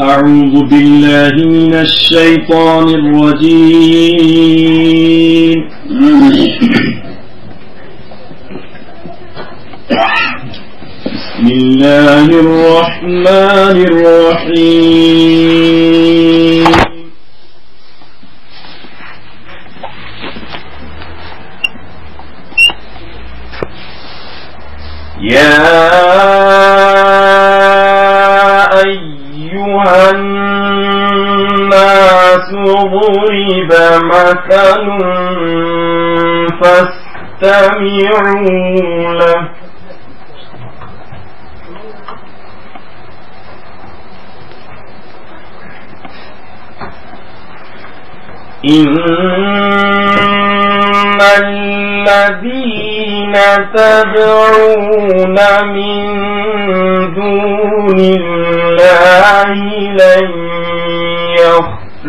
أعوذ بالله من الشيطان الرجيم. بسم الله الرحمن الرحيم. يا أيها الناس ضرب مثل فاستمعوا له إن الذين تدعون من دون الله لن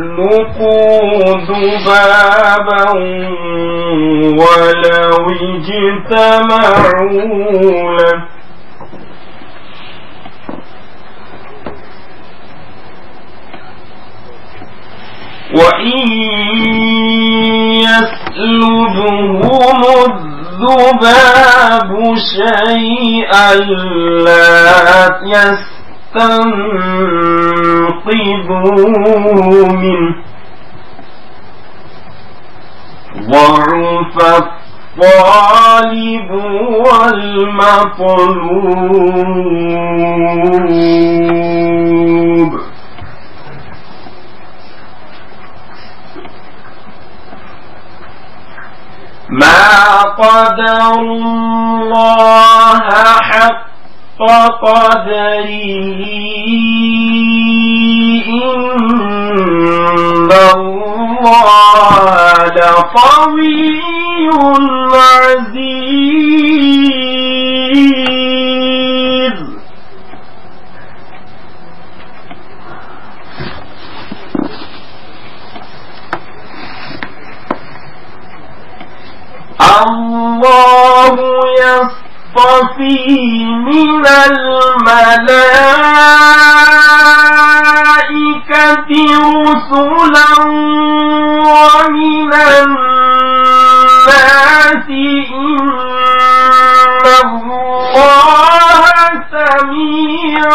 يخلقوا ذبابا ولو اجتمعوا له وإن يسلبهم الذباب شيئا لا يستنقذوه منه ضعف الطالب والمطلوب. ما قدر الله حق قدره إن الله لقوي عزيز. الله يصطفي من الملائكة رسلا ومن الناس إن الله سميع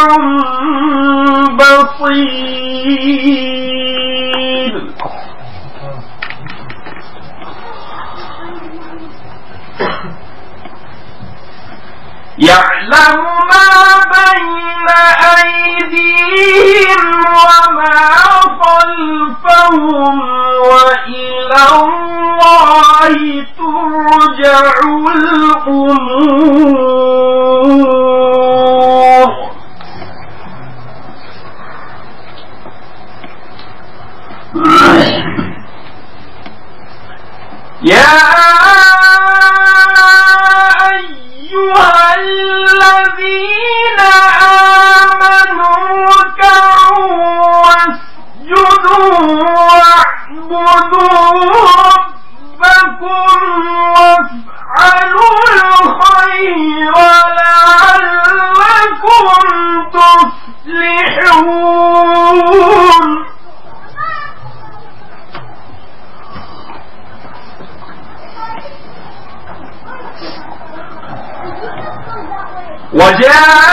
بصير. يعلم ما بين أيديهم وما خلفهم وإلى الله ترجع الأمور. يا أيها الذين آمنوا اركعوا واسجدوا واعبدوا ربكم وافعلوا الخير لعلكم تفلحون.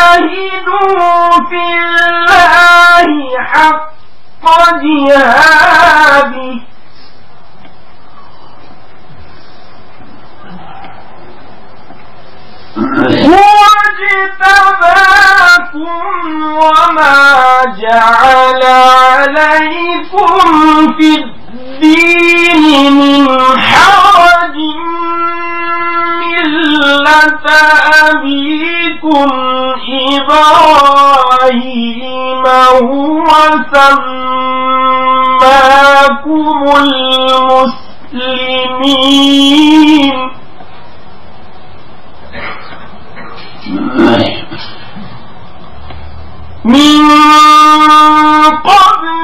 وجاهدوا في الله حق جهاده هو اجتباكم وما جعل عليكم في الدين من حرج ملة أبيكم إبراهيم وهو سماكم المسلمين من قبل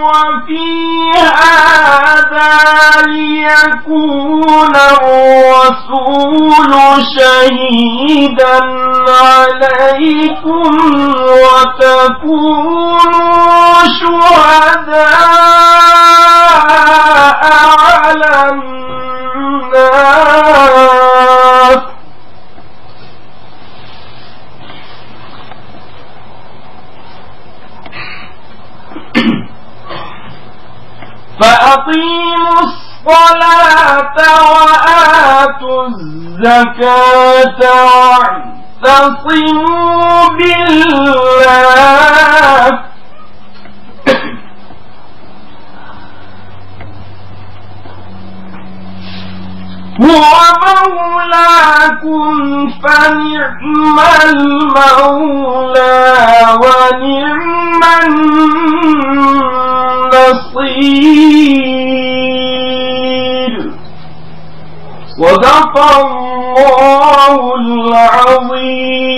وفي هذا ليكون الرسول شهيدا عليكم وتكونوا شهداء على الناس فأقيموا الصلاة وآتوا الزكاة واعتصموا بالله هو مولاكم فنعم المولى ونعم النصير صدق الله العظيم.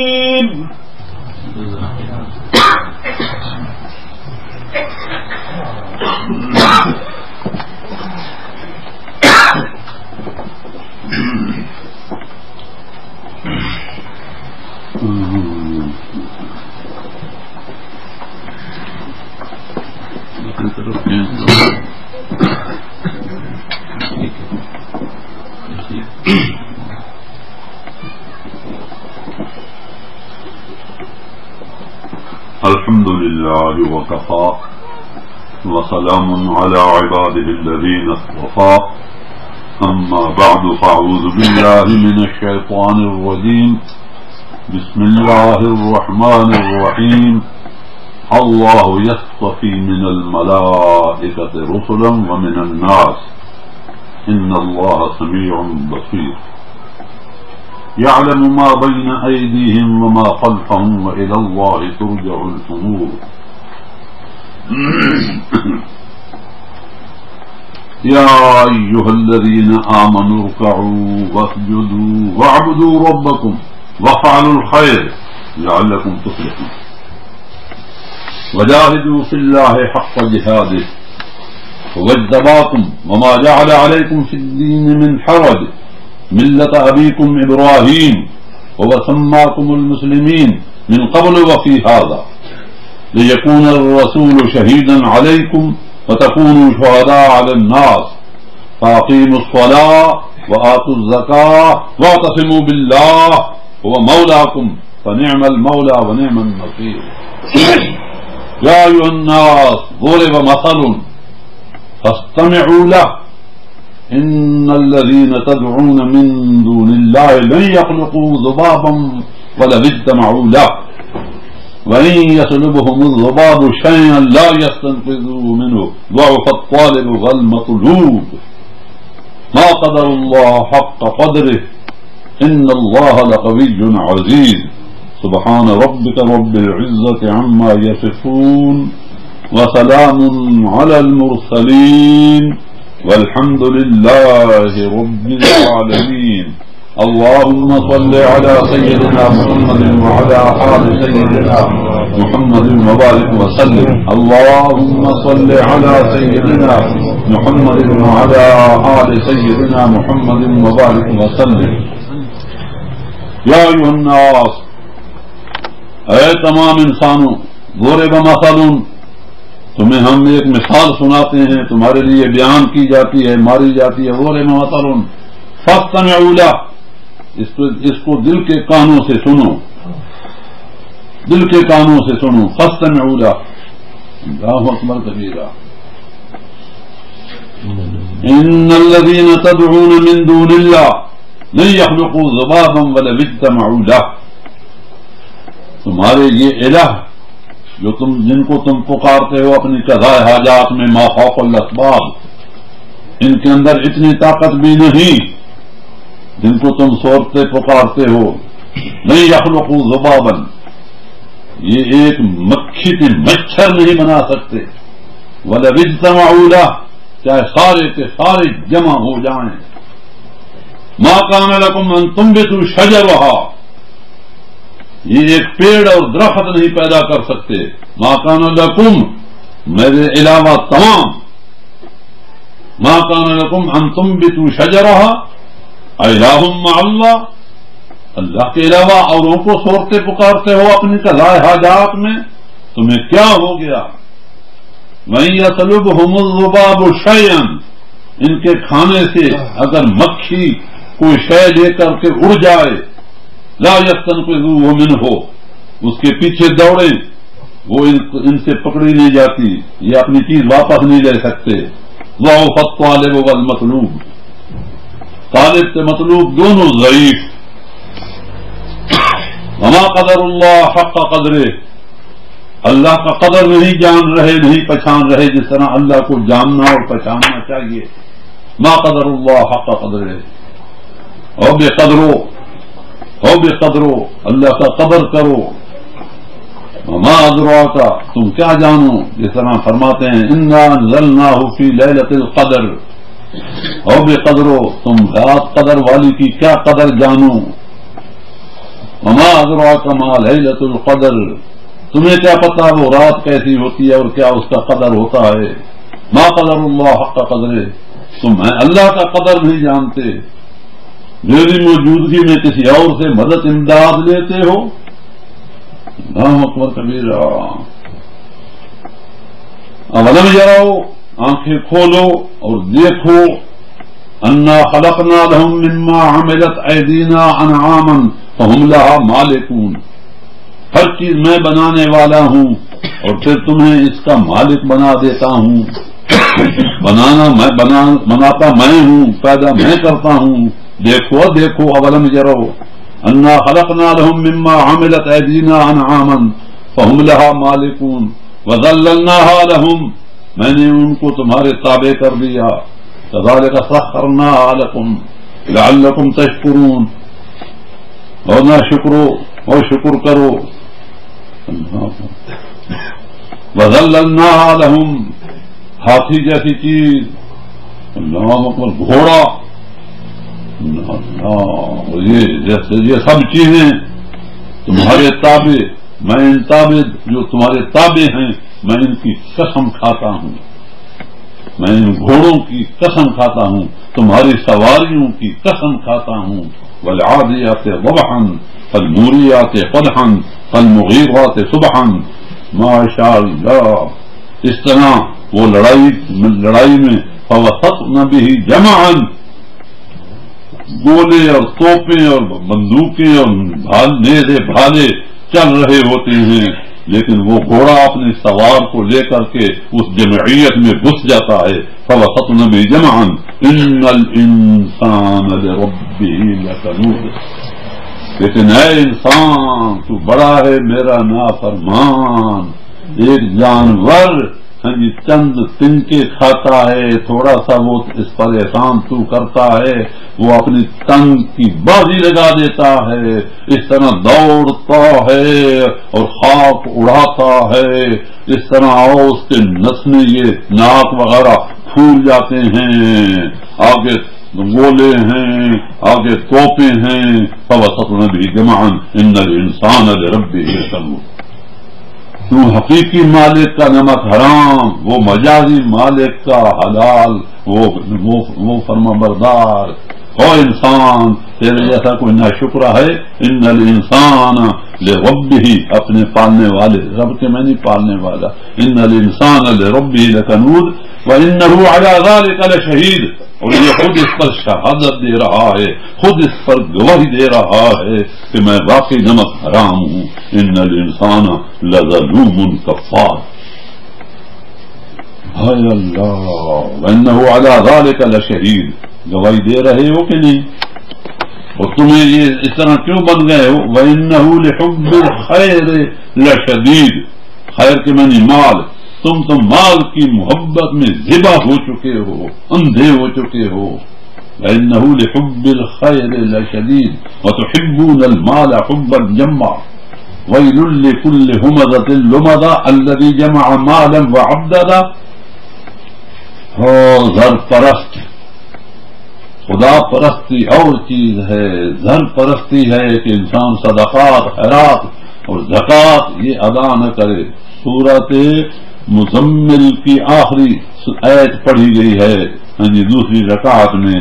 الحمد لله وكفى وسلام على عباده الذين اصطفى أما بعد فأعوذ بالله من الشيطان الرجيم بسم الله الرحمن الرحيم الله يصطفي من الملائكة رسلا ومن الناس إن الله سميع بصير يعلم ما بين أيديهم وما خلفهم وإلى الله ترجع الأمور. يا أيها الذين آمنوا اركعوا واسجدوا واعبدوا ربكم وافعلوا الخير لعلكم تفلحون وجاهدوا في الله حق جهاده هو اجتباكم وما جعل عليكم في الدين من حرج ملة أبيكم إبراهيم وسماكم المسلمين من قبل وفي هذا ليكون الرسول شهيدا عليكم وتكونوا شهداء على الناس فأقيموا الصلاة وآتوا الزكاة واعتصموا بالله هو مولاكم فنعم المولى ونعم النصير. يا أيها الناس ضرب مثل فاستمعوا له إن الذين تدعون من دون الله لن يخلقوا ذبابا ولو اجتمعوا له وإن يسلبهم الذباب شيئا لا يستنقذوه منه ضعف الطالب والمطلوب ما قدر الله حق قدره إن الله لقوي عزيز. سبحان ربك رب العزة عما يصفون وسلام على المرسلين والحمد لله رب العالمين. اللهم صل على سيدنا محمد وعلى آل سيدنا محمد وبارك وسلم. اللهم صل على سيدنا محمد وعلى آل سيدنا محمد وبارك وسلم. یا ایھا الناس، اے تمام انسانوں، ضرب مثل، تمہیں ہم ایک مثال سناتے ہیں، تمہارے لیے بیان کی جاتی ہے، ماری جاتی ہے. ضرب مثل فاستمعوا له، اس کو دل کے کانوں سے سنو، دل کے کانوں سے سنو. فاستمعوا له، اللہ اکبر کبیرہ. ان الذين تدعون من دون الله لن يخلقوا ذبابا ولو اجتمعوا له. تمہارے یہ الہ جو جن کو تم پکارتے ہو اپنی قضاء حاجات میں، ما فوق الاسباب، ان کے اندر اتنی طاقت بھی نہیں جن کو تم سورتے پکارتے ہو. نہیں یخلقوا ذبابا، یہ ایک مکھی کے مچھر نہیں بنا سکتے. وَلَوِ اجْتَمَعُوا لَهُ، چاہے سارے کے سارے جمع ہو جائیں. مَا كَانَ لَكُمْ أَن تُنبِتُوا شَجَرَهَا، یہ ایک پیڑ اور درخت نہیں پیدا کر سکتے. مَا كَانَ لَكُمْ، میرے علاوہ تمام. مَا كَانَ لَكُمْ أَن تُنبِتُوا شَجَرَهَا أَإِلَٰهٌ مَّعَ اللَّهِ، اللہ کے علاوہ اوروں کو سورتے پکارتے ہو اپنی قضاء حاجات میں، تمہیں کیا ہو گیا؟ وَإِن يَسْلُبْهُمُ الذُّبَابُ شَيْئًا، ان کے کھانے سے اگر مکھی کوئی شے لے کر کے اڑ جائے، لا يَسْتَنقِذُوهُ مِنْهُ، اس کے پیچھے دوڑیں، وہ ان سے پکڑی نہیں جاتی، یہ اپنی چیز واپس نہیں لے سکتے. ضعف الطالب والمطلوب، طالب سے مطلوب دونوں ضعیف. وما قدر اللہ حق قدرے، اللہ کا قدر نہیں جان رہے، نہیں پہچان رہے جس طرح اللہ کو جاننا اور پہچاننا چاہیے. ما قدر اللہ حق قدرے، او بے قدرو، اللہ کا قدر کرو. وما ادراک، تم کیا جانو، جس طرح فرماتے ہیں انا انزلناہ فی لیلۃ القدر. او بے قدرو، تم رات قدر والی کی کیا قدر جانو. وما ادراک ما لیلۃ القدر، تمہیں کیا پتا وہ رات کیسی ہوتی ہے اور کیا اس کا قدر ہوتا ہے. ما قدر اللہ حق قدرے، تم اللہ کا قدر نہیں جانتے. میری موجودگی میں کسی اور سے مدد امداد لیتے ہو. اللہ اکبر کبیرہ. اولم یروا، آنکھیں کھولو اور دیکھو، انا خلقنا لهم مما عملت ایدینا انعاما فهم لها مالکون، ہر چیز میں بنانے والا ہوں اور پھر تمہیں اس کا مالک بنا دیتا ہوں. بناتا میں ہوں، پیدا میں کرتا ہوں. دیکھو اولم یروا انا خلقنا لهم مما عملت ایدینا انعاما فهم لها مالکون وذللناها لهم، میں نے ان کو تمہارے تابع کر دیا. كذلك سخرناها لكم لعلكم تشكرون، اور نہ شکرو اور شکر کرو. وذللناها لهم، ہاتھی جیسی چیز، اللہ اکبر، گھوڑا، یہ سب چیزیں تمہارے تابع. میں ان تابع جو تمہارے تابع ہیں، میں ان کی قسم کھاتا ہوں، میں ان گھوڑوں کی قسم کھاتا ہوں، تمہاری سواریوں کی قسم کھاتا ہوں. والعادیات ضبحا فالموریات قدحا فالمغیرات صبحا. ماشاء اللہ، اس طرح وہ لڑائی میں فوسطن به جمعا، گولے اور توپیں اور بندوقیں اور بھالے چل رہے ہوتے ہیں، لیکن وہ گھوڑا اپنے سوار کو لے کر کے اس جمعیت میں گھس جاتا ہے. فوسطن به جمعا ان الانسان لربه لکنود، لیکن اے انسان تو بڑا ہے میرا نافرمان. ایک جانور چند تنکے کھاتا ہے، تھوڑا سا وہ اس پر احسان تو کرتا ہے، وہ اپنی تنگ کی بازی لگا دیتا ہے، اس طرح دوڑتا ہے اور خاک اڑاتا ہے، اس طرح اس کے نسنے یہ ناک وغیرہ پھول جاتے ہیں، آگے گولے ہیں، آگے توپیں ہیں. فوسطن به جمعا ان الانسان لربه لکنود. تو حقیقی مالک کا نمک حرام، وہ مجازی مالک کا حلال، وہ فرما بردار. او انسان، تیرے جیسا کوئی ناشکرا ہے. ان الانسان لربه، اپنے پالنے والے رب کے میں نہیں پالنے والا. ان الانسان لربه لکنود وانه على ذلك لشهید، اور یہ خود اس پر شہادت دے رہا ہے، خود اس پر گواہی دے رہا ہے کہ میں واقعی نمک حرام ہوں. ان الانسان لظلوم کفار. ہائے اللہ، وانه على ذلك لشہید، گواہی دے رہے ہو کہ نہیں؟ اور تمہیں یہ اس طرح کیوں بن گئے ہو؟ وانه لحب الخیر لشدید، خیر کے معنی مال، تم تو مال کی محبت میں ذبح ہو چکے ہو، اندھے ہو چکے ہو. وانه لحب الخیر لشدید وتحبون المال حبا جما. ویل لکل ہمزۃ لمزہ الذی جمع مالا وعددہ. ہو زر پرست، خدا پرستی اور چیز ہے، زر پرستی ہے کہ انسان صدقات، خیرات اور زکوٰۃ یہ ادا نہ کرے. سورت مزمل کی آخری آیت پڑھی گئی ہے دوسری رکعت میں،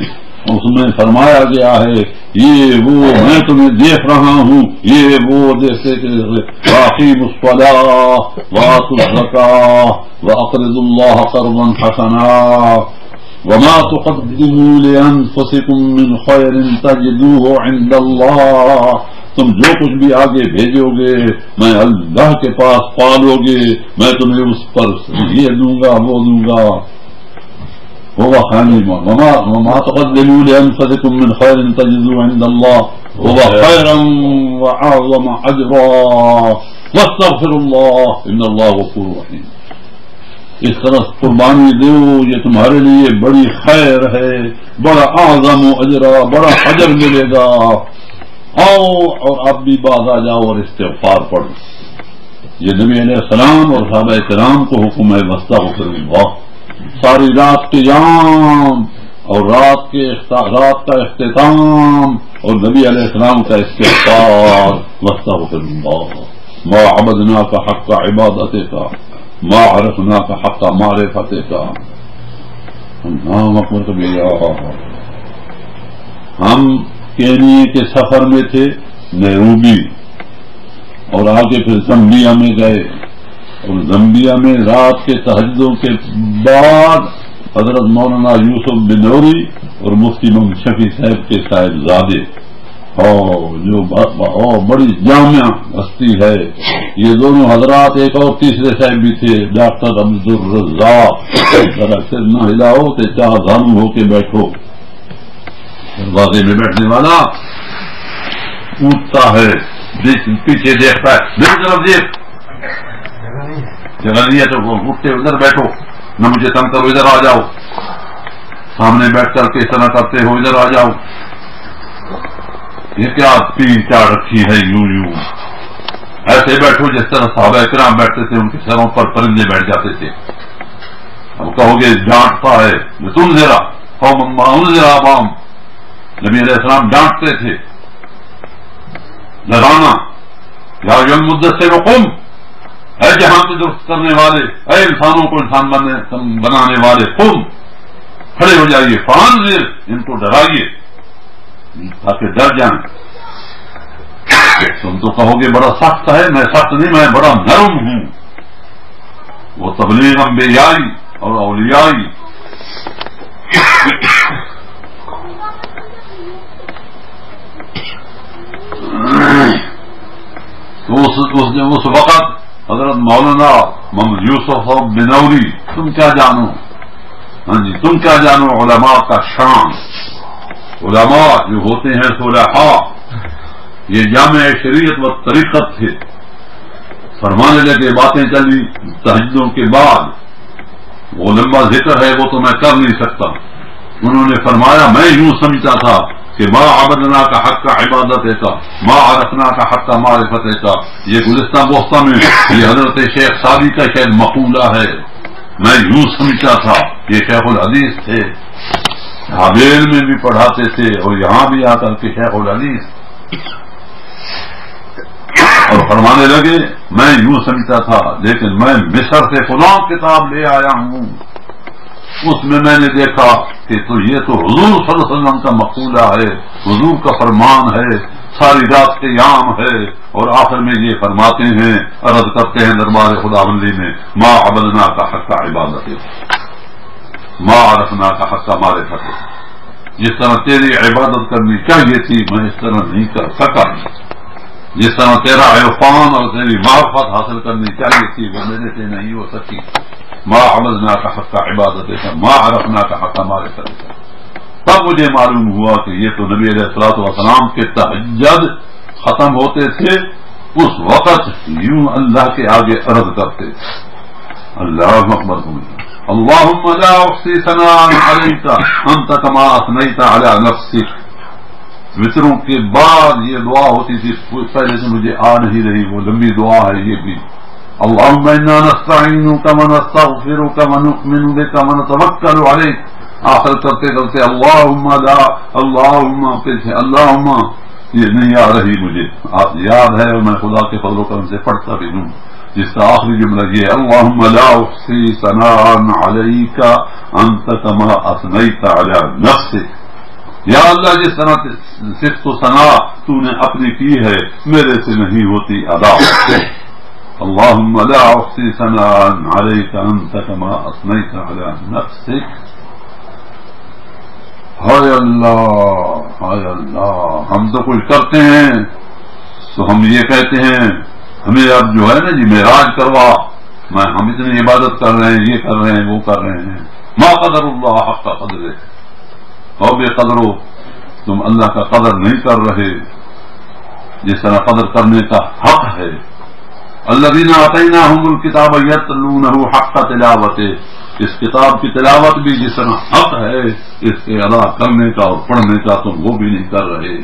اس میں فرمایا گیا ہے یہ وہ میں تمہیں دیکھ رہا ہوں، یہ وہ جیسے کہ واقیم الصلاۃ وآتوا الزکاۃ واقرضوا اللہ قرضا حسنا وما تقدموا لانفسکم من خیر تجدوہ عند اللہ. تم جو کچھ بھی آگے بھیجو گے میں اللہ کے پاس پالو گے، میں تمہیں اس پر یہ دوں گا وہ دوں گا. هو خير وما تقدموا لأنفسكم من خير تجدوه عند الله هو خيرا وأعظم أجرا واستغفر الله إن الله غفور رحيم. اس طرح قربانی دو، یہ تمہارے لیے بڑی خیر ہے، بڑا اعظم اجرا، بڑا اجر ملے گا. اور اب بھی باز آ جاؤ اور استغفار پڑھو. یہ نبی علیہ السلام اور صحابہ کرام کو حکم ہے واستغفر اللہ. ساری رات قیام اور رات کا اختتام اور نبی علیہ السلام کا استغفار. واستغفر اللہ ما عبدناک حق عبادتک ما عرفناک حق معرفتک. اللہ اکبر کبیرہ. ہم کینیا کے سفر میں تھے نیروبی، اور آگے پھر زمبیا میں گئے، اور زمبیا میں رات کے تہجدوں کے بعد حضرت مولانا یوسف بنوری اور مفتی محمد شفیع صاحب کے صاحبزادے جو بڑی جامع ہستی ہے، یہ دونوں حضرات، ایک اور تیسرے صاحب بھی تھے ڈاکٹر عبدالرزاق. سے نہ ہلاؤ تو چاہ دھانو ہو کے بیٹھو. دروازے میں بیٹھنے والا اٹھتا ہے، پیچھے دیکھتا ہے، میری طرف دیکھ، جگہ نہیں ہے تو وہ اٹھتے ادھر بیٹھو، نہ مجھے تنگ کرو، ادھر آ جاؤ. سامنے بیٹھ کر کس طرح کرتے ہو، ادھر آ جاؤ. یہ کیا تین چار رکھی ہے، یوں ایسے بیٹھو جس طرح صحابہ کرام بیٹھتے تھے، ان کے سروں پر پرندے بیٹھ جاتے تھے. اب کہو گے ڈانٹتا ہے، تم ذرا ذرا بام. نبی علیہ السلام ڈانٹتے تھے، ڈرانا. یا المدثر قم، اے جہاں کو درست کرنے والے، اے انسانوں کو انسان بنانے والے، قم، کھڑے ہو جائیے. فانذر، ان کو ڈرائیے تاکہ ڈر جائیں. تم تو کہو گے بڑا سخت ہے، میں سخت نہیں، میں بڑا نرم ہوں. وہ تبلیغ انبیائی اور اولیائی. تو اس وقت حضرت مولانا محمد یوسف بنوری، تم کیا جانو، ہاں جی تم کیا جانو علماء کا شان. علماء جو ہوتے ہیں صلحاء، یہ جامع شریعت و طریقت تھے. فرمانے لگے، باتیں چلی تہجدوں کے بعد، وہ لمبا ذکر ہے وہ تو میں کر نہیں سکتا. انہوں نے فرمایا میں یوں سمجھتا تھا کہ ما عبدنا کا حق کا عبادت کا، ما عرفنا کا حق کا معرفت کا. یہ گزشتہ بوختہ میں یہ حضرت شیخ سعدی کا شاید مقولہ ہے. میں یوں سمجھتا تھا، یہ شیخ الحدیث تھے، حابیل میں بھی پڑھاتے تھے اور یہاں بھی آ کر کے شیخ الحدیث. اور فرمانے لگے میں یوں سمجھتا تھا، لیکن میں مصر سے فلاں کتاب لے آیا ہوں، اس میں نے دیکھا کہ تو یہ تو حضور صلی اللہ علیہ وسلم کا مقولہ ہے، حضور کا فرمان ہے، ساری رات قیام ہے، اور آخر میں یہ فرماتے ہیں، عرض کرتے ہیں دربار خدا بندی میں، ما عبدنا کا حق کا عبادت، ما عرفنا کا حق کا معرفت. جس طرح تیری عبادت کرنی چاہیے تھی میں اس طرح نہیں کر سکا، جس طرح تیرا عرفان اور تیری معرفت حاصل کرنی چاہیے تھی وہ میرے سے نہیں ہو سکی. ما عبدنا کا حق کا عبادت کا، ما عرفنا کا حق کا معرفت کا. تب مجھے معلوم ہوا کہ یہ تو نبی علیہ الصلوۃ والسلام کے تہجد ختم ہوتے تھے، اس وقت یوں اللہ کے آگے عرض کرتے تھے، اللہ اکبر، اللہم لا احصی ثناء علیک انت کما اثنیت علی نفسک. وطروں کے بعد یہ دعا ہوتی تھی، پہلے سے مجھے آ نہیں رہی، وہ لمبی دعا ہے یہ بھی. اللهم انا نستعينك ونستغفرك ونؤمن بك ونتوكل عليك. آخر کرتے کرتے اللهم لا اللهم اللهم یہ نہیں آ رہی مجھے، آپ یاد ہے اور میں خدا کے فضل و کرم سے پڑھتا بھی ہوں. جس کا آخری جملہ یہ ہے اللهم لا احصي ثناء عليك انت كما اثنيت على نفسك. یا اللہ جس طرح صفت و ثنا تو نے اپنی کی ہے میرے سے نہیں ہوتی ادا. اللهم لا احصي ثناء عليك انت كما اثنيت على نفسك. ہائے اللہ ہم تو کچھ کرتے ہیں تو ہم یہ کہتے ہیں ہمیں اب جو ہے نا جی معراج کروا، ہم اتنی عبادت کر رہے ہیں، یہ کر رہے ہیں، وہ کر رہے ہیں. ما قدر اللہ حق قدرہ. اور بے قدرو تم اللہ کا قدر نہیں کر رہے جس طرح قدر کرنے کا حق ہے. الذین آتیناہم الکتاب یتلونہ حق تلاوتہ. اس کتاب کی تلاوت بھی جس طرح حق ہے اس کے ادا کرنے کا اور پڑھنے کا تم وہ بھی نہیں کر رہے.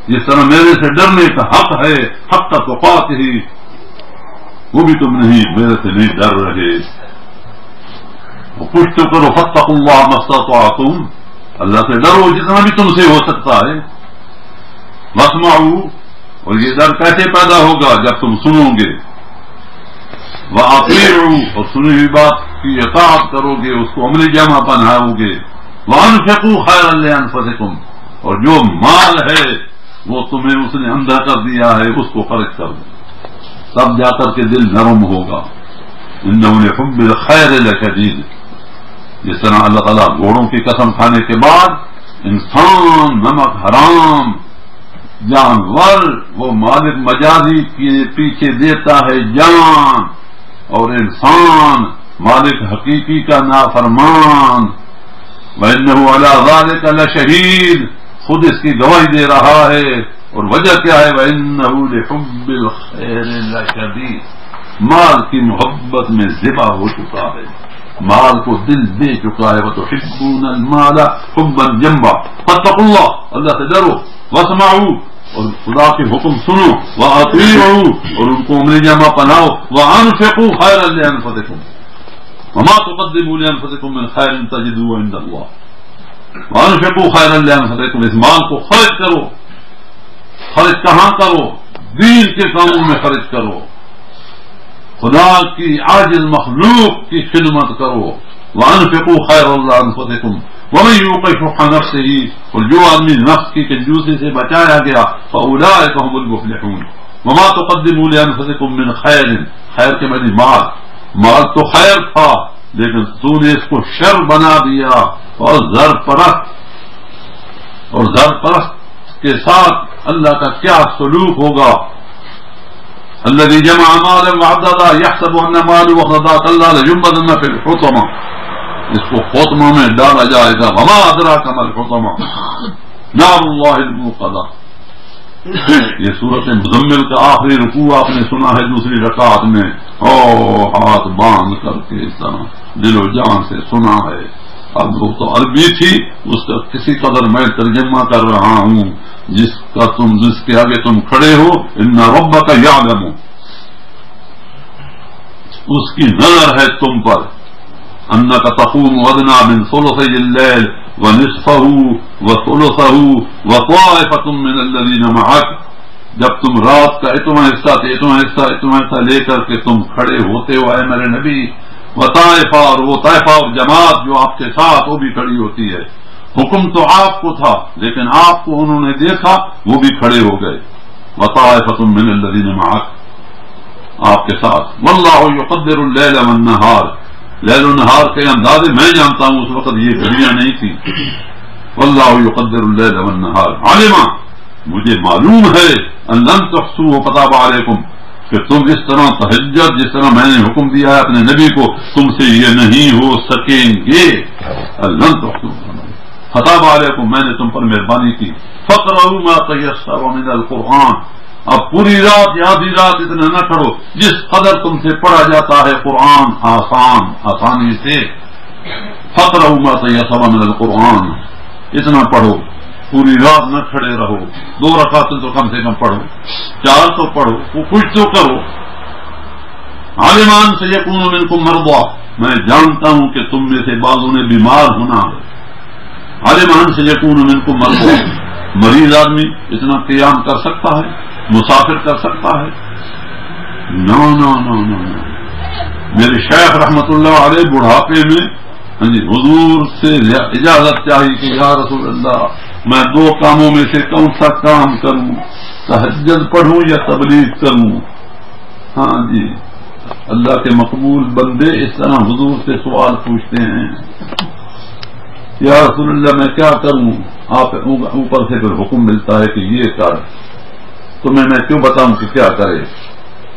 جس طرح میرے سے ڈرنے کا حق ہے حق تقاتہ وہ بھی تم نہیں میرے سے نہیں ڈر رہے. کچھ تو کرو فاتقوا اللہ ما استطعتم. اللہ سے ڈرو جتنا بھی تم سے ہو سکتا ہے. واسمعوا اور یہ ڈر کیسے پیدا ہوگا جب تم سنو گے. وَأَطِيعُوا اور سنی ہوئی بات کی اطاعت کرو گے، اس کو عملی جامہ پہناؤ گے. وَأَنفِقُوا خَيْرًا لِأَنفُسِكُمْ اور جو مال ہے وہ تمہیں اس نے اندھا کر دیا ہے اس کو خرچ کر دو، تب جا کر کے دل نرم ہوگا. إِنَّهُ لِحُبِّ الْخَيْرِ لَشَدِيدٌ. جس طرح اللہ تعالیٰ گھوڑوں کی قسم کھانے کے بعد انسان نمک حرام جانور وہ مالک مجازی کے پیچھے دیتا ہے جان، اور انسان مالک حقیقی کا نافرمان. وَإِنَّهُ عَلَى ذَلِكَ لَشَهِيدٌ خود اس کی گواہی دے رہا ہے. اور وجہ کیا ہے؟ وَإِنَّهُ لِحُبِّ الْخَيْرِ لَشَدِيدٌ مال کی محبت میں ذبح ہو چکا ہے، مال کو دل دے چکا ہے. وَتُحِبُّونَ الْمَالَ حُبًّا جَمًّا فَاتَّقُوا اللَّهَ اللہ سے ڈرو. وَاسْمَعُوا اور خدا کے حکم سنو. وَأَطِيعُوا اور ان کو عملی جامہ پہناؤ. وَأَنفِقُوا خَيْرًا لِأَنفُسِكُمْ وَمَا تُقَدِّمُوا لِأَنفُسِكُمْ مِنْ خَيْرٍ تَجِدُوهُ عِندَ اللَّهِ. وَأَنفِقُوا خَيْرًا لِأَنفُسِكُمْ اس مال کو خرچ کرو. خرچ کہاں کرو؟ دین کے کاموں میں خرچ کرو، خدا کی عاجز مخلوق کی خدمت کرو. وَأَنفِقُوا خَيْرًا لِأَنفُسِكُمْ وَمَن يُوقَ شُحَّ نَفْسِهِ اور جو آدمی نفس کی کنجوسی سے بچایا گیا فَأُولَٰئِكَ هُمُ الْمُفْلِحُونَ. وَمَا تُقَدِّمُوا لِأَنفُسِكُمْ مِنْ خَيْرٍ خیر کے معنی مال تو خیر تھا لیکن تو نے اس کو شر بنا دیا. اور زر پرست کے ساتھ اللہ کا کیا سلوک ہوگا؟ الذي جمع مالا وعددا يحسب ان ماله اخلدا كلا لينبذن في الحطمة. اس کو حطمہ میں ڈالا جائے گا. وما ادراك ما الحطمة نار الله الموقدة. یہ سورۃ مزمل کا آخری رکوع آپ نے سنا ہے دوسری رکعت میں، ہاتھ باندھ کر کے اس طرح دل و جان سے سنا ہے. اب وہ تو عربی تھی، اس کا کسی قدر میں ترجمہ کر رہا ہوں. جس کے آگے تم کھڑے ہو ان ربک یعلم اس کی نظر ہے تم پر. انک تقوم ادنی من ثلثی اللیل ونصفہ وثلثہ وطائفۃ من الذین معک. جب تم رات کا اتنا حصہ لے کر کے تم کھڑے ہوتے ہو اے میرے نبی، وطائفہ اور وہ طائفہ اور جماعت جو آپ کے ساتھ وہ بھی کھڑی ہوتی ہے. حکم تو آپ کو تھا لیکن آپ کو انہوں نے دیکھا وہ بھی کھڑے ہو گئے. وطائفۃ من الذین معک آپ کے ساتھ. واللہ یقدر اللیل والنہار لیل و نہار کے اندازے میں جانتا ہوں، اس وقت یہ گھڑیاں نہیں تھی. واللہ یقدر اللیل والنہار علم مجھے معلوم ہے ان لن تحصوه فتاب علیکم کہ تم اس طرح تہجد جس طرح میں نے حکم دیا ہے اپنے نبی کو تم سے یہ نہیں ہو سکیں گے. لن تحصوه فتاب علیکم میں نے تم پر مہربانی کی. فقرؤوا ما تيسر من القرآن اب پوری رات یا آدھی رات اتنا نہ کرو جس قدر تم سے پڑھا جاتا ہے قرآن آسانی سے. فقرؤوا ما تيسر من القرآن اتنا پڑھو. پوری رات نہ کھڑے رہو، 2 رکعتیں تو کم سے کم پڑھو، 4 تو پڑھو، وہ کچھ تو کرو. عالمان سے یکون منکم مرضی، میں جانتا ہوں کہ تم میں سے بعضوں نے بیمار ہونا ہے. عالمان سے یکون منکم مرضی، مریض آدمی اتنا قیام کر سکتا ہے؟ مسافر کر سکتا ہے؟ نو نو نو نو نو. میرے شیخ رحمت اللہ علیہ بڑھاپے میں حضور سے اجازت چاہیے کہ یا رسول اللہ میں 2 کاموں میں سے کون سا کام کروں، تہجد پڑھوں یا تبلیغ کروں؟ ہاں جی، اللہ کے مقبول بندے اس طرح حضور سے سوال پوچھتے ہیں، یا رسول اللہ میں کیا کروں؟ آپ اوپر سے پھر حکم ملتا ہے کہ یہ کر. تمہیں میں کیوں بتاؤں کہ کیا کرے؟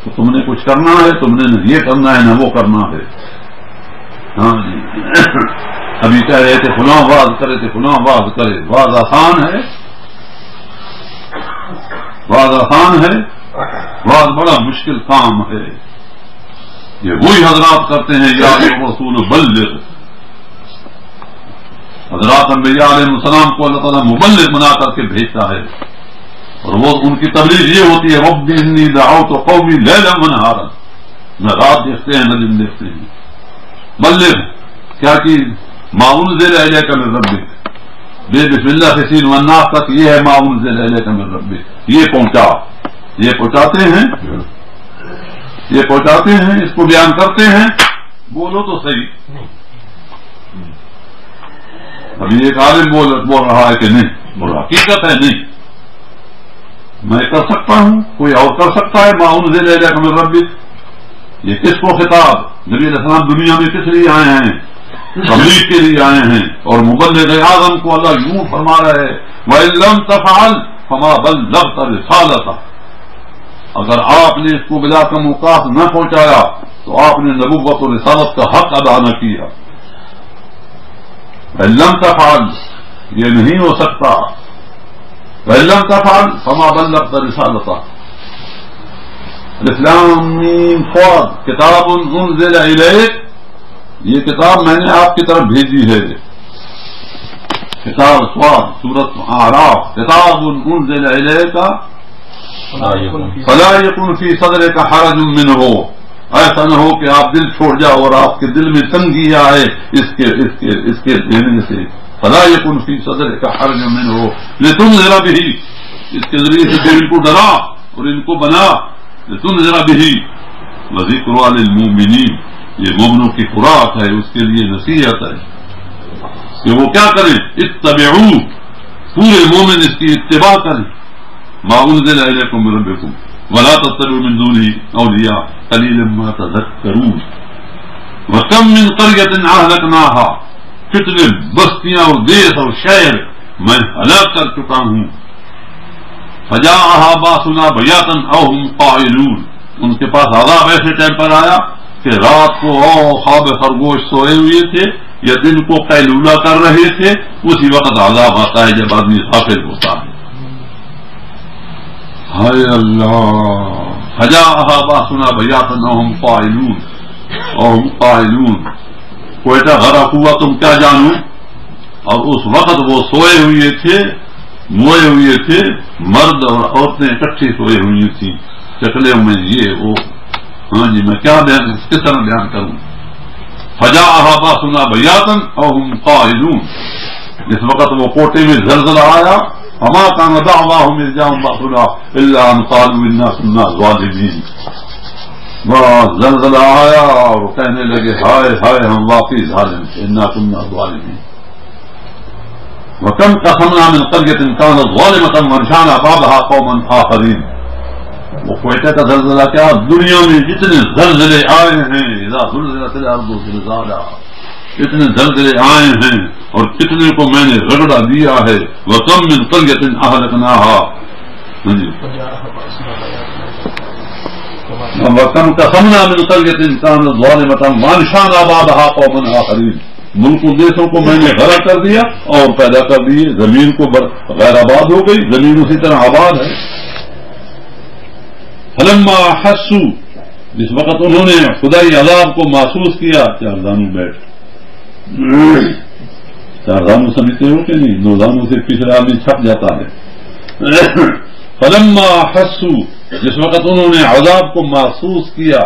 تو تم نے کچھ کرنا ہے، تم نے نہ یہ کرنا ہے نہ وہ کرنا ہے. ہاں جی، ابھی کہہ رہے تھے فلاں واز کرے تھے، فلاں واز کرے. واز آسان ہے؟ واز آسان ہے؟ واز بڑا مشکل کام ہے. یہ وہی حضرات کرتے ہیں، یا رسول بلغ. حضرات انبیاء علیہ السلام کو اللہ تعالیٰ مبلغ بنا کر کے بھیجتا ہے، اور وہ ان کی تبلیغ یہ ہوتی ہے رب انی دعوت قومی لیلا ونہارا، نہ رات دیکھتے ہیں نہ دن دیکھتے ہیں. بلغ کیا کہ ما انزل الیک من ربک، بے بسم اللہ سے سین والناس تک یہ ہے ما انزل الیک من ربک. یہ پہنچا، یہ پہنچاتے ہیں، یہ پہنچاتے ہیں، اس کو بیان کرتے ہیں. بولو تو صحیح. ابھی ایک عالم بول رہا ہے کہ نہیں، بول رہا حقیقت ہے نہیں. میں کر سکتا ہوں، کوئی اور کر سکتا ہے؟ ما انزل الیک من ربک. یہ کس کو خطاب؟ نبی علیہ السلام دنیا میں کس لیے آئے ہیں؟ تبلیغ کے لیے آئے ہیں. اور مبلغ اعظم کو اللہ یوں فرما رہا ہے وَإِن لَّمْ تَفْعَلْ فَمَا بَلَّغْتَ رِسَالَتَهُ. اگر آپ نے اس کو بلا کا اوقات نہ پہنچایا تو آپ نے نبوت و رسالت کا حق ادا نہ کیا. وَإِن لَّمْ تَفْعَلْ یہ نہیں ہو سکتا. وَإِن لَّمْ تَفْعَلْ فَمَا بَلَّغْتَ رِسَالَتَهُ. الاسلام فوج کتاب انزل الیک، یہ کتاب میں نے آپ کی طرف بھیجی ہے. کتاب سواد سورت اعراف، کتاب انزل الیک فلا یکن فی صدرک حرج منہ. ایسا نہ ہو کہ آپ دل چھوڑ جاؤ اور آپ کے دل میں تنگی آئے اس کے دینے سے. فلا یکن فی صدرک حرج منہ لتنذر بہ، اس کے ذریعے سے دل کو ڈرا اور ان کو بنا. لتنذر بہ وذکر للمؤمنین، یہ مومنوں کی خوراک ہے، اس کے لیے نصیحت ہے کہ وہ کیا کریں. اتبعوا، پورے مومن اس کی اتباع کریں. ما انزل الیکم من ربکم ولا تتبعوا من دونه اولیاء قلیلا ما تذکرون. وکم من قریۃ اہلکناها، کتنے بستیاں اور دیس اور شہر میں ہلاک کر چکا ہوں. فجاءها باسنا بیاتا او هم قائلون، ان کے پاس عذاب ایسے ٹائم پر آیا کہ رات کو خواب خرگوش سوئے ہوئے تھے یا دن کو قیلولہ کر رہے تھے، اسی وقت عذاب آتا ہے جب آدمی غافل ہوتا ہے. ہائے اللہ. فجاءها باسنا بیاتا او هم قائلون، او هم قائلون. کوئٹہ غرق ہوا تم کیا جانو، اور اس وقت وہ سوئے ہوئے تھے، موئے ہوئے تھے، مرد اور عورتیں اکٹھی سوئے ہوئی تھیں چکلے میں یہ وہ. ہاں جی، میں کیا بیان کس طرح بیان کروں. فجاءها باسنا بیاتا او هم قائلون، جس وقت وہ کوٹے میں زلزلہ آیا. فما كان دعواهم اذ جاءهم باسنا الا ان قالوا انا كنا ظالمين. بس زلزلہ آیا اور کہنے لگے ہائے ہائے ہم واقعی ظالم تھے، انا كنا ظالمين. وكم قسمنا من قرية كانت ظالمة وانشأنا بعضها قوما آخرين. وہ کوئٹہ کا زلزلہ کیا، دنیا میں جتنے زلزلے آئے ہیں، اذا زلزلت الارض زلزالها، اتنے زلزلے آئے ہیں اور کتنے کو میں نے رگڑا دیا ہے. وكم من قرية أهلكناها، وكم قسمنا من قرية كانت ظالمة وانشأنا بعضها قوما آخرين. ملک و دیشوں کو میں نے غرق کر دیا اور پیدا کر دیے. زمین کو غیر آباد ہو گئی، زمین اسی طرح آباد ہے. فلما حسوا، جس وقت انہوں نے خدائی عذاب کو محسوس کیا، چاردانو بیٹھ. چار دانوں سمجھتے ہو کہ نہیں؟ 2 دانوں سے پچھلا آدمی چھپ جاتا ہے. فلما حسوا، جس وقت انہوں نے عذاب کو محسوس کیا،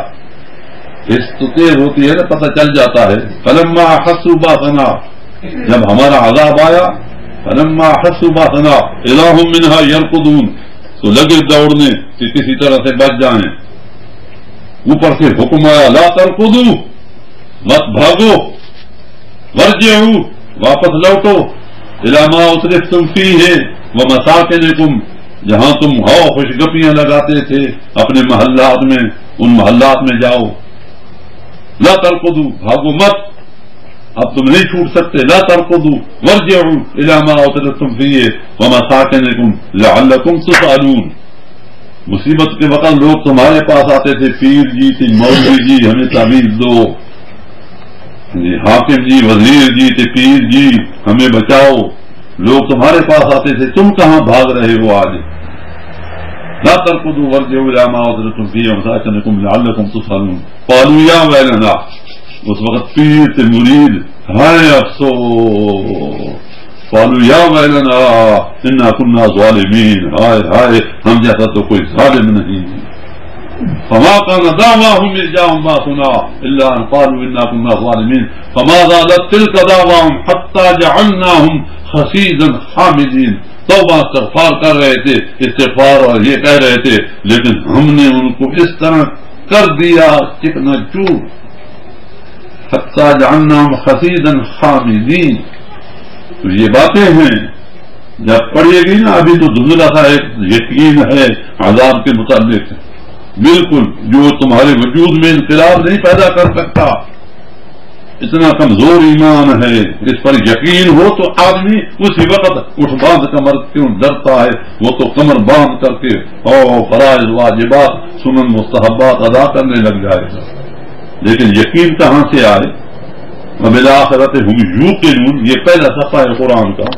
اس تو تیز ہوتی ہے نا، پتہ چل جاتا ہے. فلما حسوا باسنا، جب ہمارا عذاب آیا، فلما حسوا باسنا اذا هم منها يركضون، تو لگے دوڑنے کہ کسی طرح سے بچ جائیں. اوپر سے حکم آیا لا ترکضوا، مت بھاگو، ورجعوا، واپس لوٹو، الی ما اترفتم فیہ ومساکنکم، جہاں تم خوش گپیاں لگاتے تھے اپنے محلات میں، ان محلات میں جاؤ. لا ترکضوا، بھاگو مت، اب تم نہیں چھوٹ سکتے. لا ترکضوا وارجعوا الی ما اترفتم فیہ ومساکنکم لعلکم تسألون. مصیبت کے وقت لوگ تمہارے پاس آتے تھے، پیر جی، مولوی جی ہمیں تعویذ دو، حاکم جی، وزیر جی، پیر جی ہمیں بچاؤ. لوگ تمہارے پاس آتے تھے، تم کہاں بھاگ رہے ہو آج؟ لا ترکضوا وارجعوا الی ما اترفتم فیہ ومساکنکم لعلکم تسألون. قالوا یا ویلنا، اس وقت پیر سے مرید ہائے افسوس، قالوا یا ویلنا انا کنا ظالمین، ہائے ہائے ہم جیسا تو کوئی ظالم نہیں. فما كان دعواهم إذ جاءهم بأسنا إلا أن قالوا إنا كنا ظالمين فما زالت تلك دعواهم حتى جعلناهم حصيدا حامدين. توبہ استغفار کر رہے تھے، استغفار اور یہ کہہ رہے تھے، لیکن ہم نے ان کو اس طرح کر دیا چکنا چور. حتى جعلناهم حصيدا حامدين. تو یہ باتیں ہیں جب پڑھیے گی نا، ابھی تو دھندلا سا ایک یقین ہے عذاب کے متعلق، بالکل جو تمہارے وجود میں انقلاب نہیں پیدا کر سکتا. اتنا کمزور ایمان ہے، اس پر یقین ہو تو آدمی اسی وقت اٹھ باندھ کمر کیوں ڈرتا ہے، وہ تو کمر باندھ کر کے فرائض واجبات سنن مستحبات ادا کرنے لگ جائے گا. لیکن یقین کہاں سے آئے؟ وبالآخرۃ هم یوقنون، یہ پہلا صفحہ ہے قرآن کا.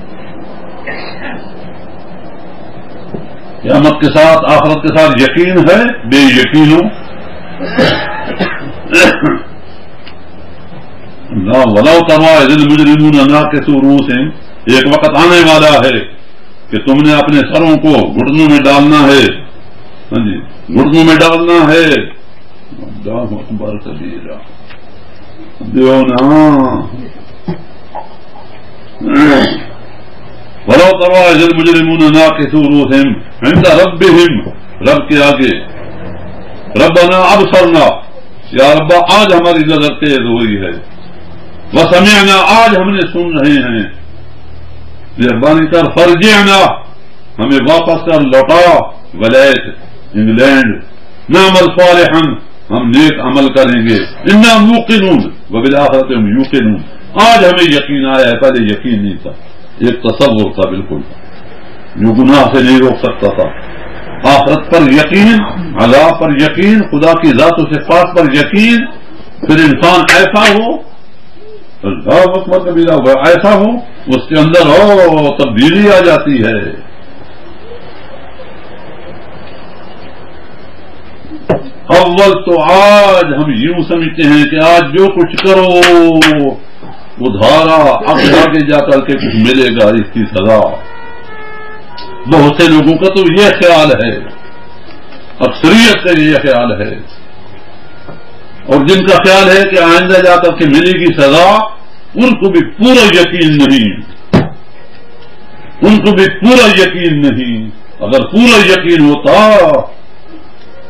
قیامت کے ساتھ، آخرت کے ساتھ یقین ہے، بے یقینوں وَلَوْ تَرَىٰ إِذِ الْمُجْرِمُونَ نَاكِسُو رُءُوسِهِمْ، ایک وقت آنے والا ہے کہ تم نے اپنے سروں کو گھٹنوں میں ڈالنا ہے. ہاں جی، گھٹنوں میں ڈالنا ہے. اللہ اکبر کبیرہ، دیو نا. وَلَوْ تَرَىٰ إِذِ الْمُجْرِمُونَ نَاكِسُو رُءُوسِهِمْ عِندَ رَبِّهِمْ، رب کے آگے، ربنا ابصرنا، یا ربا آج ہماری نظر تیز ہوئی ہے، وسمعنا، آج ہم نے سن رہے ہیں، مہربانی کر، فرجعنا، ہمیں واپس کر، لوٹا، ولیت انگلینڈ، نعمل صالحا، ہم نیک عمل کریں گے، انا موقنون وبالآخرۃ ہم یوقنون. آج ہمیں یقین آیا ہے، پہلے یقین نہیں تھا، ایک تصور تھا بالکل جو گناہ سے نہیں روک سکتا تھا. آخرت پر یقین، عذاب پر یقین، خدا کی ذات و صفات پر یقین، پھر انسان ایسا ہو، اللہ اکبر کبیرہ، ایسا ہو اس کے اندر تبدیلی آ جاتی ہے. اول تو آج ہم یوں سمجھتے ہیں کہ آج جو کچھ کرو ادھارا، اب آگے جا کر کے کچھ ملے گا اس کی سزا. بہت سے لوگوں کا تو یہ خیال ہے، اکثریت کا یہ خیال ہے، اور جن کا خیال ہے کہ آئندہ جا کر کے ملے گی سزا، ان کو بھی پورا یقین نہیں، ان کو بھی پورا یقین نہیں. اگر پورا یقین ہوتا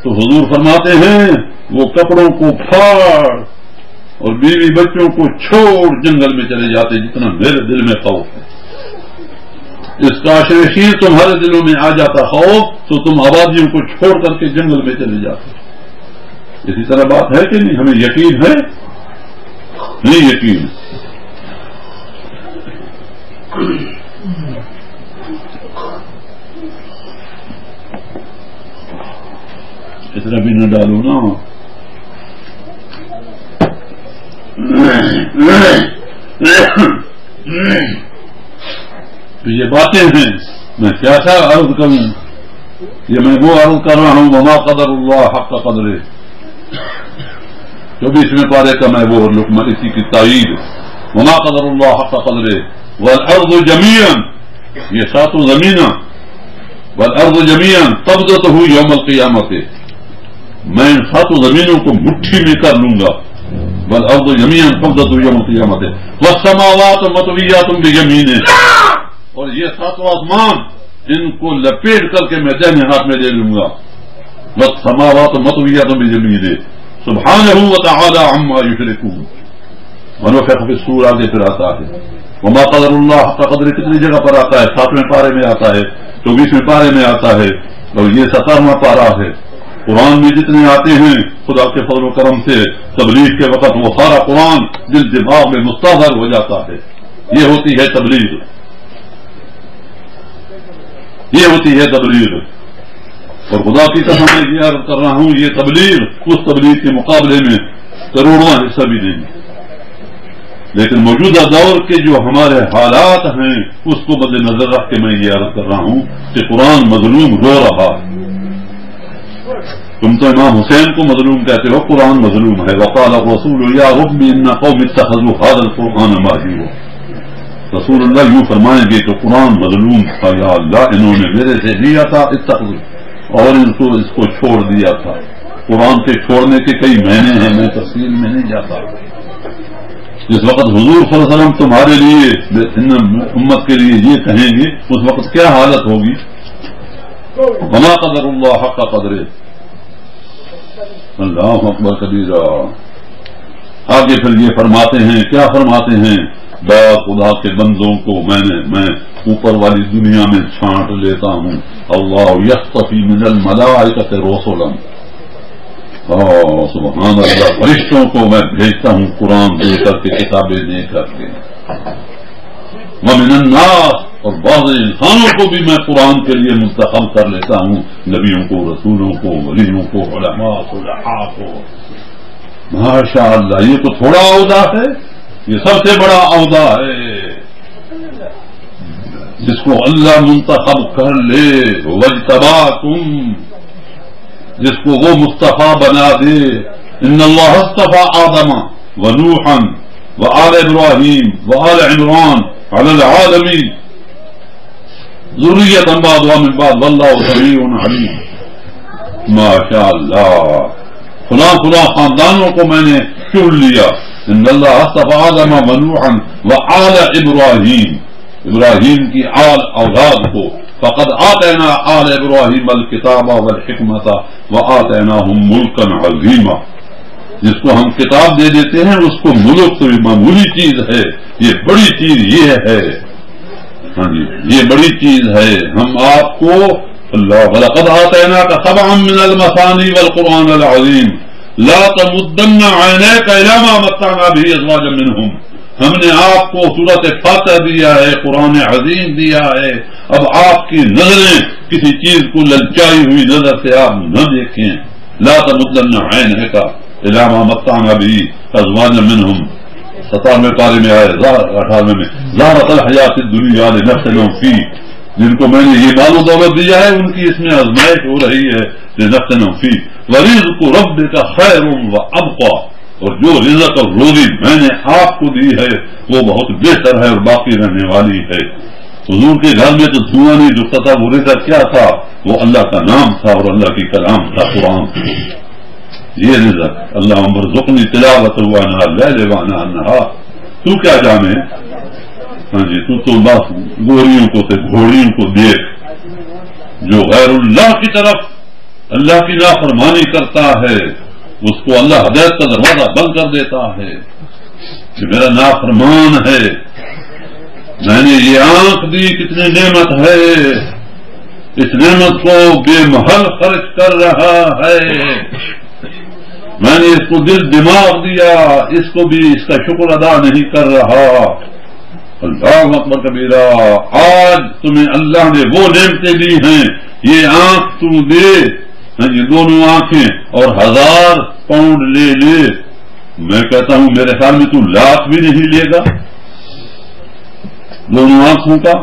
تو حضور فرماتے ہیں وہ کپڑوں کو پھاڑ اور بیوی بچوں کو چھوڑ جنگل میں چلے جاتے، جتنا میرے دل میں خوف ہے. اس کا شیر تمہارے دلوں میں آ جاتا خوف تو تم آبادیوں کو چھوڑ کر کے جنگل میں چلے جاتے. اسی طرح بات ہے کہ نہیں؟ ہمیں یقین ہے نہیں؟ یقین اس طرح بھی نہ ڈالو نا. تو یہ باتیں ہیں، میں کیا عرض کروں، یہ میں وہ عرض کر رہا ہوں وما قدر اللہ حق قدرہ، 24ویں پارے کا میں وہ لقمہ اسی کی تائید. وما قدر اللہ حق قدرہ والارض جميعا، یہ ساتوں زمینہ، والارض جميعا قبضتہ یوم القیامت، میں ان ساتوں زمینوں کو مٹھی میں کر لوں گا، والارض جميعا قبضتہ یوم القیامت والسماوات مطویات بیمینہ، اور یہ ساتوں آسمان ان کو لپیٹ کر کے میں دہنے ہاتھ میں لے لوں گا، والسماوات مطویات بیمینہ سبحانہ وتعالی عما یشرکون۔ ونفخ فی الصور آگے پھر آتا ہے، وما قدر اللہ حق قدر کتنی جگہ پر آتا ہے، 7ویں پارے میں آتا ہے، 24ویں پارے میں آتا ہے، اور یہ 17واں پارہ ہے۔ قرآن میں جتنے آتے ہیں خدا کے فضل و کرم سے تبلیغ کے وقت وہ سارا قرآن دل دماغ میں مستحضر ہو جاتا ہے۔ یہ ہوتی ہے تبلیغ، یہ ہوتی ہے تبلیغ، اور خدا کی قسم میں یہ عرض کر رہا ہوں یہ تبلیغ اس تبلیغ کے مقابلے میں کروڑواں حصہ بھی نہیں، لیکن موجودہ دور کے جو ہمارے حالات ہیں اس کو مد نظر رکھ کے میں یہ عرض کر رہا ہوں کہ قرآن مظلوم رو رہا ہے۔ تم تو امام حسین کو مظلوم کہتے ہو، قرآن مظلوم ہے۔ وقال الرسول یا رب ان قوم اتخذوا هذا القرآن مهجورا، رسول اللہ یوں فرمائیں گے کہ قرآن مظلوم تھا، یا اللہ انہوں نے میرے سے لیا تھا اتخذوا، اور اس کو چھوڑ دیا تھا۔ قرآن کے چھوڑنے کے کئی معنی ہیں، میں تفصیل میں نہیں جاتا۔ جس وقت حضور صلی اللہ علیہ وسلم تمہارے لیے امت کے لیے یہ کہیں گے اس وقت کیا حالت ہوگی؟ وما قدر اللہ حق قدرہ، اللہ اکبر کبیرہ۔ آگے پھر یہ فرماتے ہیں، کیا فرماتے ہیں؟ با خدا کے بندوں کو میں اوپر والی دنیا میں چھانٹ لیتا ہوں، اللہ یصطفی من الملائکۃ رسلا، سبحان اللہ، فرشتوں کو میں بھیجتا ہوں قرآن دے کر کے، کتابیں دے کر کے، ومن الناس، اور بعض انسانوں کو بھی میں قرآن کے لیے منتخب کر لیتا ہوں، نبیوں کو، رسولوں کو، ولیوں کو، علماء صلحاء کو۔ ماشاء اللہ، یہ تو تھوڑا عہدہ ہے، یہ سب سے بڑا عہدہ ہے جس کو اللہ منتخب کر لے، واجتباکم، جس کو وہ مصطفیٰ بنا دے۔ ان اللہ اصطفى آدم ونوحا وآل ابراہیم وآل عمران علی العالمین ذریۃ بعضها من بعض واللہ سمیع علیم۔ ماشاء اللہ، فلاں خاندانوں کو میں نے چن لیا۔ ان اللہ اصطفى آدم ونوحا وآل ابراہیم، ابراہیم کی آل اولاد کو، فقد آتینا آل ابراہیم الکتاب والحکمت وآتیناہم ملکا عظیما، جس کو ہم کتاب دے دیتے ہیں اس کو ملک تو معمولی چیز ہے، یہ بڑی چیز یہ ہے، ہاں جی یہ بڑی چیز ہے۔ ہم آپ کو اللہ وَلَقَدْ آتَيْنَاكَ سَبْعًا مِّنَ الْمَثَانِي وَالْقُرْآنَ الْعَظِيمِ لَا تَمُدَّنَّ عَيْنَيْكَ إِلَىٰ مَا مَتَّعْنَا بِهِ أَزْوَاجًا مِّنْهُمْ، ہم نے آپ کو سورۃ فاتح دیا ہے، قرآن عظیم دیا ہے، اب آپ کی نظریں کسی چیز کو للچائی ہوئی نظر سے آپ نہ دیکھیں۔ لا تمدن عینک الی ما متعنا به ازواجا منهم، 17ویں پارے میں آئے 18ویں میں، زہرۃ الحیات الدنیا لنفتنہم فیہ، جن کو میں نے یہ مال و دولت دیا ہے ان کی اس میں آزمائش ہو رہی ہے، لنفتنہم فیہ، ورزق ربک خیر وابقی، اور جو رزق اور روزی میں نے آپ کو دی ہے وہ بہت بہتر ہے اور باقی رہنے والی ہے۔ حضور کے گھر میں تو دھواں نہیں جھکتا تھا، وہ رزق کیا تھا؟ وہ اللہ کا نام تھا اور اللہ کی کلام تھا، قرآن۔ یہ رزق اللہ ارزقنی تلاوت وانا اللیل وانا النہار، تو کیا جانے؟ ہاں جی تو بس گوریوں کو سے گھوڑیوں کو دیکھ، جو غیر اللہ کی طرف اللہ کی نافرمانی کرتا ہے اس کو اللہ ہدایت کا دروازہ بند کر دیتا ہے کہ میرا نافرمان ہے۔ میں نے یہ آنکھ دی، کتنی نعمت ہے، اس نعمت کو بے محل خرچ کر رہا ہے۔ میں نے اس کو دل دماغ دیا، اس کو بھی اس کا شکر ادا نہیں کر رہا۔ اللہ اکبر کبیرہ، آج تمہیں اللہ نے وہ نعمتیں دی ہیں، یہ آنکھ تو دے، یہ دونوں آنکھیں اور 1000 پاؤنڈ لے لے، میں کہتا ہوں میرے خیال میں تو لاکھ بھی نہیں لے گا، دونوں آنکھوں کا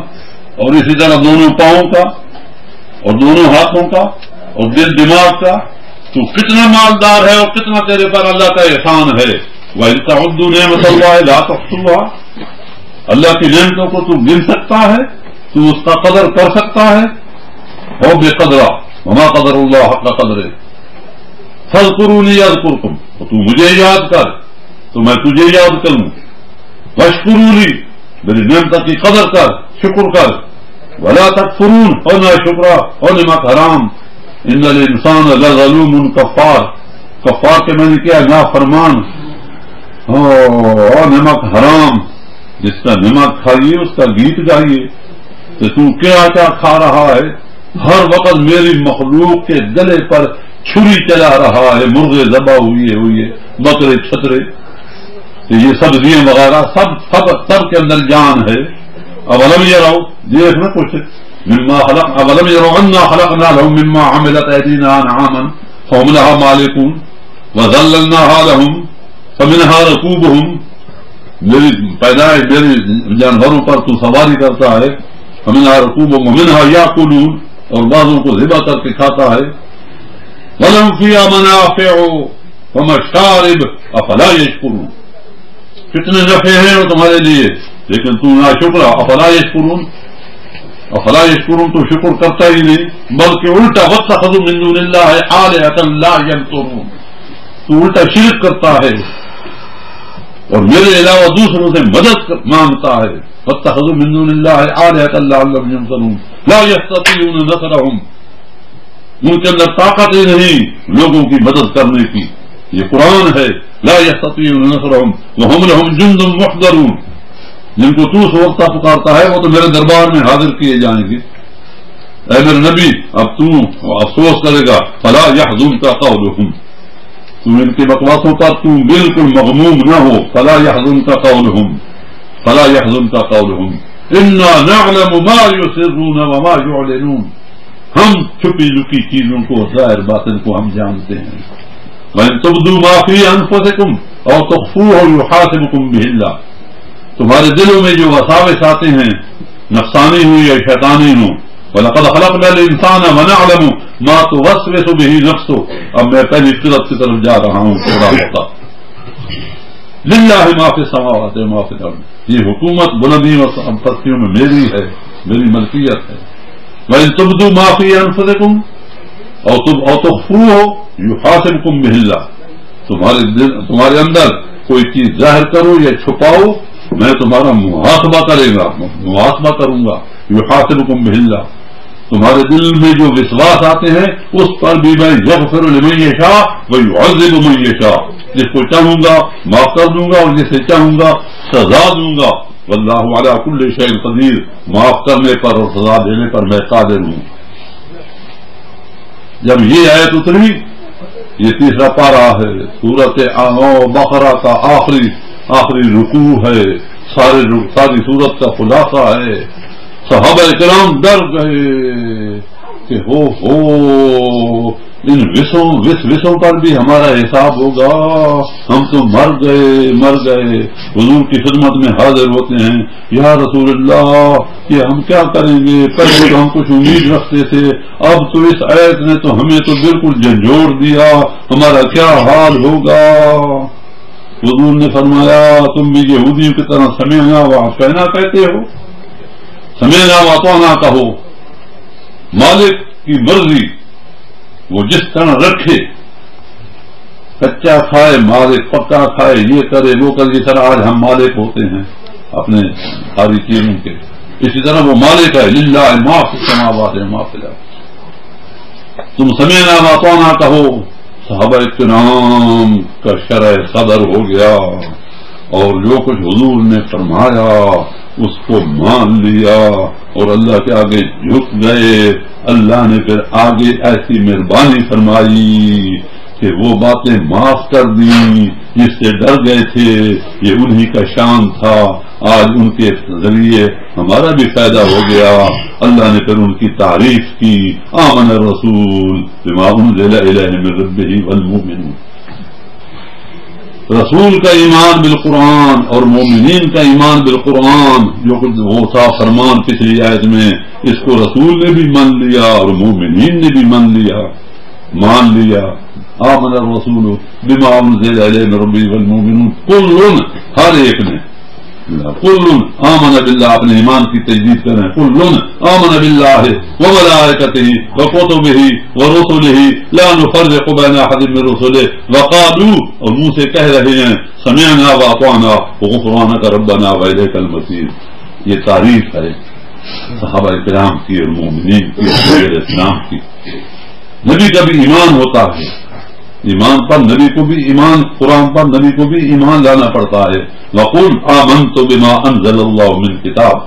اور اسی طرح دونوں پاؤں کا اور دونوں ہاتھوں کا اور دل دماغ کا، تو کتنا مالدار ہے اور کتنا تیرے پر اللہ کا احسان ہے۔ وَإِذْ تَعُدُّوا نِعْمَتَ اللَّهِ لَا تُحْصُوهَا، اللہ کی نعمتوں کو تو گر سکتا ہے؟ تو اس کا قدر کر سکتا ہے؟ ہو بے قدرہ وما قدر اللہ حق قدرے فاذکرونی اذکرکم، تو مجھے یاد کر تو میں تجھے یاد کروں، واشکرونی میری نعمت کی قدر کر، شکر کر، ولا تکفرون اور نہ شکرا اور نعمت حرام، ان الانسان لظلوم کفار، کفار کے میں نے کیا نافرمان اور نمک حرام، جس کا نمک کھائیے اس کا گیت گائیے کہ تو کیا کھا رہا ہے، ہر وقت میری مخلوق کے گلے پر چھری چلا رہا ہے، مرغے ذبح ہوئے بکرے چھترے، تو یہ سبزیاں وغیرہ سب کے اندر جان ہے۔ اولم یرو دیکھ نہ کچھ مما خلق اولم یرو انا خلقنا لهم مما عملت ایدینا انعاما فهم لها مالکون وذللناها لهم فمنها ركوبهم، میری پیدائش میری جانوروں پر تو سواری کرتا ہے، فمنها ركوبهم ومنها یاکلون، اور بعضوں کو ذبح کر کے کھاتا ہے، ولهم فيها منافع ومشارب افلا یشکرون، کتنے نفع ہیں وہ تمہارے لیے لیکن تو نہ شکر، افلا یشکرون، افلا یشکرون تو شکر کرتا ہی نہیں، بلکہ الٹا واتخذوا من دون اللہ آلہۃ لا ینصرون، تو الٹا شرک کرتا ہے اور میرے علاوہ دوسروں سے مدد مانگتا ہے، واتخذوا من دون اللہ آلہۃ لعلہم ینصرون لا یستطیعون نصرہم، ان کے اندر طاقت ہی نہیں لوگوں کی مدد کرنے کی، یہ قرآن ہے، لا یستطیعون نصرہم وہم لہم جند محضرون، جن کو تو سوچتا پکارتا ہے وہ تو میرے دربار میں حاضر کیے جائیں گے۔ اے میرے نبی اب تو افسوس کرے گا، فلا یحزنک قولہم، تو ان کی بکواسوں پر تو بالکل مغموم نہ ہو، فلا یحزنک قولہم فلا یحزنک قولہم انا نعلم ما یسرون وما یعلنون، ہم چھپی لکی چیزوں کو ظاہر باطن کو ہم جانتے ہیں، وَإِن تُبْدُوا مَا فِي أَنفُسِكُمْ أَوْ تُخْفُوهُ يُحَاسِبْكُم بِهِ اللَّهُ، تمہارے دلوں میں جو وساوس آتے ہیں نفسانی ہوں یا شیطانی ہوں، وَلَقَدْ خَلَقْنَا الْإِنسَانَ وَنَعْلَمُ مَا تُوَسْوِسُ بِهِ نَفْسُهُ، اب میں پہلی فطرت کی طرف جا رہا ہوں تھوڑا ہوتا، لِلَّهِ مَا فِي السَّمَاوَاتِ وَمَا فِي الْأَرْضِ، یہ حکومت بلندی اور پستیوں میں میری ہے، میری ملکیت ہے، وَإِن تُبْدُوا مَا فِي أَنفُسِكُمْ أَوْ تُخْفُوهُ یحاسبکم بہ اللہ، تمہارے اندر کوئی چیز ظاہر کرو یا چھپاؤ میں تمہارا محاسبہ کروں گا، یحاسبکم بہ اللہ، تمہارے دل میں جو وسواس آتے ہیں اس پر بھی میں یغفر لمن یشاء ویعذب من یشاء، جس کو چاہوں گا معاف کر دوں گا اور جسے چاہوں گا سزا دوں گا، واللہ علی کل شیء قدیر، معاف کرنے پر اور سزا دینے پر میں قادر ہوں۔ جب یہ آیت اتری، یہ تیسرا پارہ ہے سورت بقرہ کا آخری رکوع ہے، ساری سورت کا خلاصہ ہے، صحابہ کرام ڈر گئے کہ ہو ان وسوں پر بھی ہمارا حساب ہوگا، ہم تو مر گئے، حضور کی خدمت میں حاضر ہوتے ہیں، یا رسول اللہ کہ ہم کیا کریں گے، پہلے تو ہم کچھ امید رکھتے تھے، اب تو اس آیت نے تو ہمیں تو بالکل جھنجھوڑ دیا، ہمارا کیا حال ہوگا؟ حضور نے فرمایا تم بھی یہودیوں کی طرح سمعنا واطعنا کہتے ہو، سمعنا واطعنا کہو، مالک کی مرضی وہ جس طرح رکھے، کچا کھائے مالک، پکا کھائے، یہ کرے وہ کرے، جس طرح آج ہم مالک ہوتے ہیں اپنے ساری چیزوں کے، اسی طرح وہ مالک ہے، للہ ما فی السماوات و ما فی الارض، تم سمعنا واطعنا کہو۔ صحابہ کرام کا شرع صدر ہو گیا اور جو کچھ حضور نے فرمایا اس کو مان لیا اور اللہ کے آگے جھک گئے۔ اللہ نے پھر آگے ایسی مہربانی فرمائی کہ وہ باتیں معاف کر دی جس سے ڈر گئے تھے، یہ انہی کا شان تھا، آج ان کے ذریعے ہمارا بھی فائدہ ہو گیا۔ اللہ نے پھر ان کی تعریف کی، آمن الرسول بما انزل الیہ من ربہ والمؤمنون، رسول کا ایمان بالقرآن اور مومنین کا ایمان بالقرآن، جو کچھ وہ تھا فرمان پچھلی آیت میں، اس کو رسول نے بھی مان لیا اور مومنین نے بھی مان لیا۔ آمن الرسول بما انزل الیہ من ربہ والمؤمنون، کل ہر ایک نے کل آمن باللہ، اپنے ایمان کی تجدید کریں. کل آمن باللہ وملائکتہ وکتبہ ورسلہ لا نفرق بین احد من رسلہ وقالوا، اور منہ سے کہہ رہے ہیں سمعنا واطعنا وغفرانک ربنا والیک المصیر. یہ تعریف ہے صحابہ کرام کی اور مومنین کی اور اسلام کی. نبی کا بھی ایمان ہوتا ہے، ایمان پر نبی کو بھی ایمان، قرآن پر نبی کو بھی ایمان لانا پڑتا ہے. وقل آمنت بما انزل اللہ من کتاب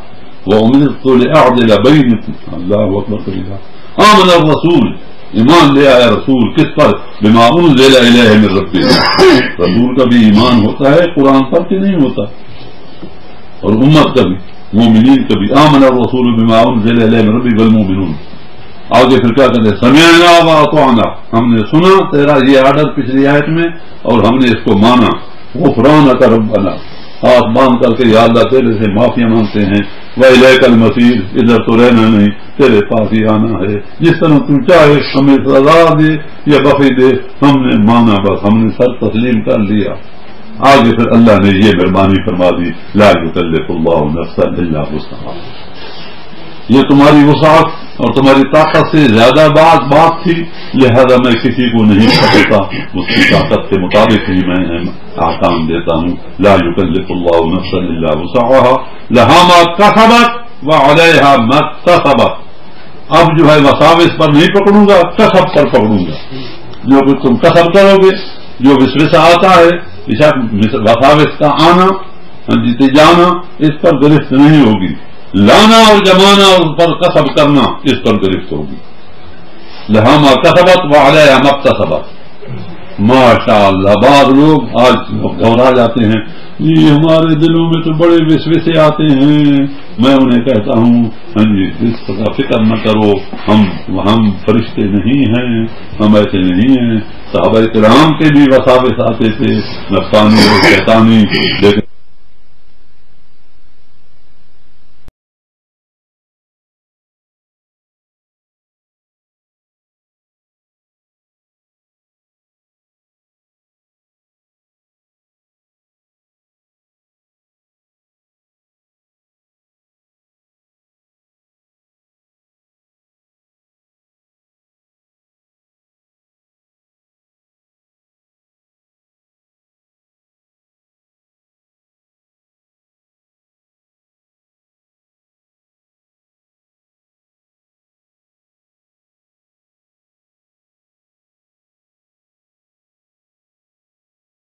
وامرت لاعدل بینکم، اللہ اکبر کبیرہ. آمن الرسول، ایمان لے آیا رسول کس پر؟ بما انزل الیہ من ربہ. رسول کا بھی ایمان ہوتا ہے قرآن پر کہ نہیں ہوتا؟ اور امت کا بھی، مومنین کا بھی. آمن الرسول بما انزل الیہ من ربہ والمؤمنون. آگے پھر کیا کہتے ہیں سمعنا واطعنا، ہم نے سنا تیرا یہ آرڈر پچھلی آیت میں اور ہم نے اس کو مانا. غفرانک ربنا، ہاتھ باندھ کر کے یا اللہ تیرے سے معافی مانگتے ہیں. وإلیک المصیر، ادھر تو رہنا نہیں، تیرے پاس ہی آنا ہے. جس طرح تو چاہے ہمیں سزا دے یا بخشی دے، ہم نے مانا، بس ہم نے سر تسلیم کر لیا. آگے پھر اللہ نے یہ مہربانی فرما دی لا یکلف اللہ نفسا الا وسعہا. یہ تمہاری وسعت اور تمہاری طاقت سے زیادہ بات تھی، لہذا میں کسی کو نہیں سکتا، اس کی طاقت کے مطابق ہی میں احکام دیتا ہوں. لا یکلف اللہ نفسا الا وسعها لها ما کسبت وعلیہا ما اکتسبت. اب جو ہے وساوس پر نہیں پکڑوں گا، کسب پر پکڑوں گا. جو کچھ تم کسب کرو گے، جو وسوسہ آتا ہے، وساوس کا آنا جانا، اس پر گرفت نہیں ہوگی. لانا اور جمانا اور اس پر کسب کرنا، اس پر گرفت ہوگی. لہا ما کسبت وعلیہا ما اکتسبت. ماشاء اللہ بعض لوگ آج گھبرا جاتے ہیں، یہ ہمارے دلوں میں تو بڑے وسوسے آتے ہیں. میں انہیں کہتا ہوں ہاں جی اس کا فکر نہ کرو، ہم فرشتے نہیں ہیں، ہم ایسے نہیں ہیں. صحابہ کرام کے بھی وساوس آتے تھے نفسانی اور شیطانی، لیکن